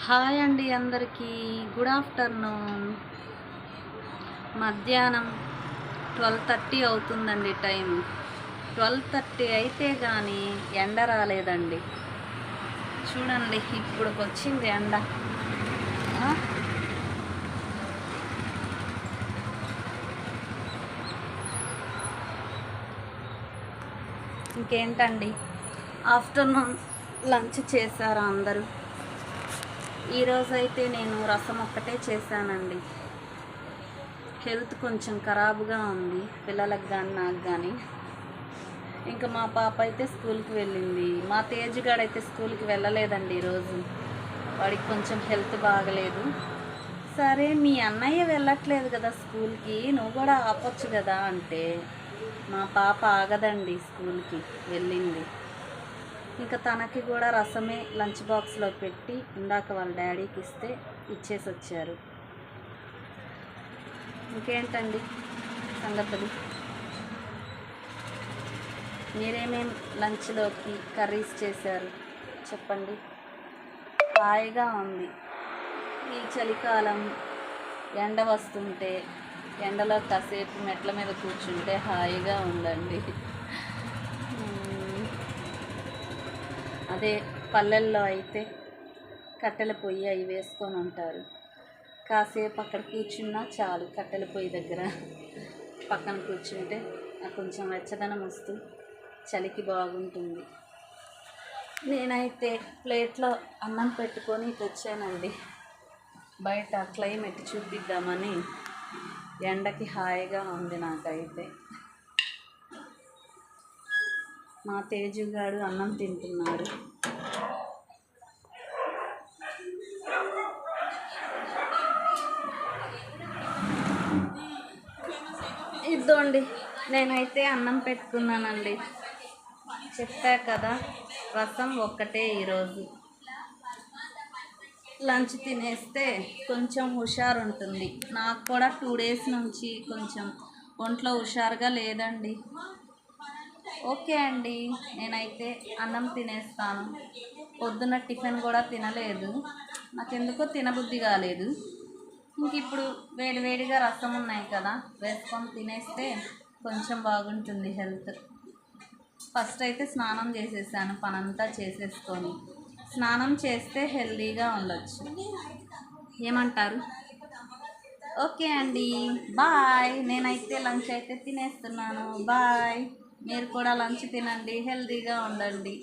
Hi అండి అందరికీ. Good afternoon. మధ్యాహ్నం 12:30 అవుతుందండి టైం. 12:30 అయితే కానీ ఎండ రాలేదండి. చూడండి ఇప్పుడు వచ్చింది ఎండ. ఆ? ఇంకేంటండి, ఆఫ్టర్నూన్ లంచ్ చేశారా అందరూ? ఈరోజైతే నేను రసం ఒక్కటే చేశానండి. హెల్త్ కొంచెం ఖరాబుగా ఉంది పిల్లలకు కానీ నాకు కానీ. ఇంకా మా పాప అయితే స్కూల్కి వెళ్ళింది. మా తేజుగాడు అయితే స్కూల్కి వెళ్ళలేదండి ఈరోజు. వాడికి కొంచెం హెల్త్ బాగలేదు. సరే మీ అన్నయ్య వెళ్ళట్లేదు కదా స్కూల్కి, నువ్వు కూడా ఆపొచ్చు కదా అంటే మా పాప ఆగదండి, స్కూల్కి వెళ్ళింది. ఇంకా తనకి కూడా రసమే లంచ్ బాక్స్లో పెట్టి ఇందాక వాళ్ళ డాడీకి ఇస్తే ఇచ్చేసి వచ్చారు. ఇంకేంటండి సంగతులు? మీరేమేం లంచ్లోకి కర్రీస్ చేశారు చెప్పండి. హాయిగా ఉంది ఈ చలికాలం. ఎండ వస్తుంటే ఎండలో కాసేపు మెట్ల మీద కూర్చుంటే హాయిగా ఉందండి. అదే పల్లెల్లో అయితే కట్టెల పొయ్యి అవి వేసుకొని ఉంటారు. కాసేపు అక్కడ కూర్చున్నా చాలు, కట్టెల పొయ్యి దగ్గర పక్కన కూర్చుంటే కొంచెం వెచ్చదనం వస్తూ చలికి బాగుంటుంది. నేనైతే ప్లేట్లో అన్నం పెట్టుకొని తెచ్చానండి. బయట క్లైమేట్ చూపిద్దామని. ఎండకి హాయిగా ఉంది నాకైతే. మా తేజుగాడు అన్నం తింటున్నాడు. ఇద్దండి, నేనైతే అన్నం పెట్టుకున్నానండి. చెప్పా కదా, రసం ఒక్కటే ఈరోజు. లంచ్ తినేస్తే కొంచెం హుషారు ఉంటుంది. నాకు కూడా 2 days నుంచి కొంచెం ఒంట్లో హుషారుగా లేదండి. ఓకే అండి, నేనైతే అన్నం తినేస్తాను. పొద్దున్న టిఫిన్ కూడా తినలేదు, నాకెందుకో తినబుద్ధి కాలేదు. ఇంక ఇప్పుడు వేడివేడిగా రసం ఉన్నాయి కదా, వేసుకొని తినేస్తే కొంచెం బాగుంటుంది హెల్త్. ఫస్ట్ అయితే స్నానం చేసేసాను, పనంతా చేసేసుకొని. స్నానం చేస్తే హెల్తీగా ఉండొచ్చు. ఏమంటారు? ఓకే అండి, బాయ్. నేనైతే లంచ్ అయితే తినేస్తున్నాను. బాయ్. మీరు కూడా లంచ్ తినండి, హెల్తీగా ఉండండి.